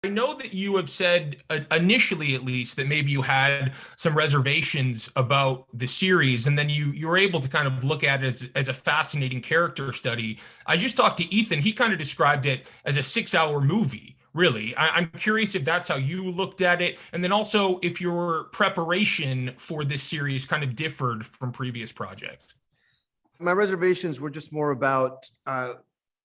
I know that you have said initially, at least, that maybe you had some reservations about the series, and then you were able to kind of look at it as a fascinating character study. I just talked to Ethan. He kind of described it as a 6 hour movie. Really, I'm curious if that's how you looked at it, and then also if your preparation for this series kind of differed from previous projects. My reservations were just more about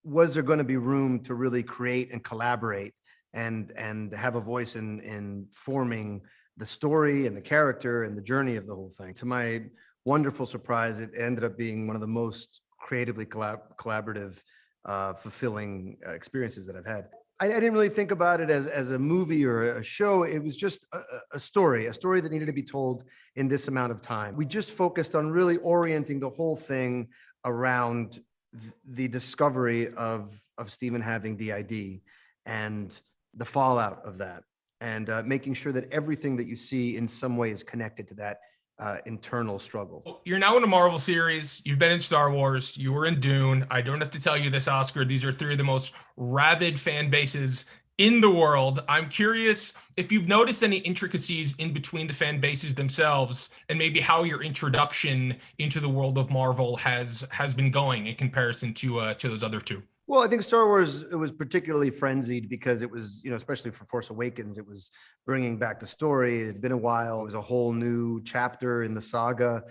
was there going to be room to really create and collaborate and have a voice in forming the story and the character and the journey of the whole thing. To my wonderful surprise, it ended up being one of the most creatively collaborative, fulfilling experiences that I've had. I didn't really think about it as a movie or a show. It was just a story that needed to be told in this amount of time. We just focused on really orienting the whole thing around the discovery of Stephen having DID and the fallout of that, and making sure that everything that you see in some way is connected to that internal struggle. You're now in a Marvel series. You've been in Star Wars. You were in Dune. I don't have to tell you this, Oscar. These are three of the most rabid fan bases in the world. I'm curious if you've noticed any intricacies in between the fan bases themselves, and maybe how your introduction into the world of Marvel has been going in comparison to those other two. Well, I think Star Wars, it was particularly frenzied because it was, especially for Force Awakens, it was bringing back the story. It had been a while. It was a whole new chapter in the saga.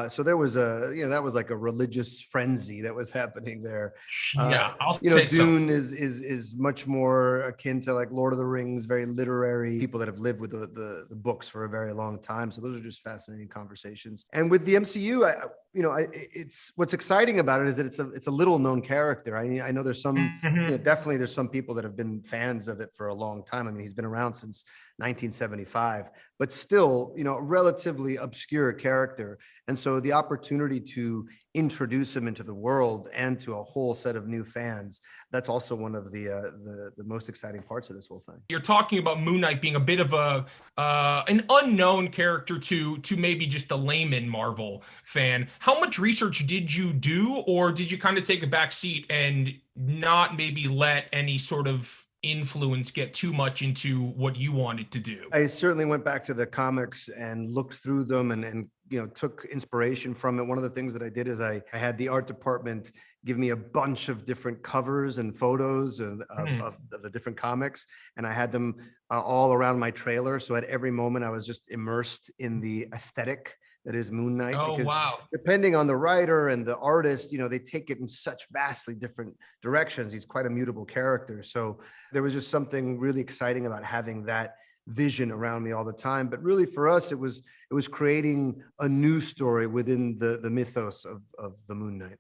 So there was that was like a religious frenzy that was happening there. Yeah, I'll say Dune is much more akin to like Lord of the Rings, very literary, people that have lived with the books for a very long time. So those are just fascinating conversations. And with the MCU, it's what's exciting about it is that it's a little known character. I know there's some, definitely there's some people that have been fans of it for a long time. I mean, he's been around since 1975, but still, a relatively obscure character. And so the opportunity to introduce him into the world and to a whole set of new fans, that's also one of the most exciting parts of this whole thing. You're talking about Moon Knight being a bit of an unknown character to maybe just a layman Marvel fan. How much research did you do, or did you kind of take a back seat and not maybe let any sort of influence get too much into what you wanted to do? I certainly went back to the comics and looked through them and took inspiration from it. One of the things that I did is I had the art department give me a bunch of different covers and photos of the different comics, and I had them all around my trailer. So at every moment I was just immersed in the aesthetic that is Moon Knight. Oh, because wow. depending on the writer and the artist, they take it in such vastly different directions. He's quite a mutable character. So there was just something really exciting about having that vision around me all the time. But really for us, it was creating a new story within the mythos of the Moon Knight.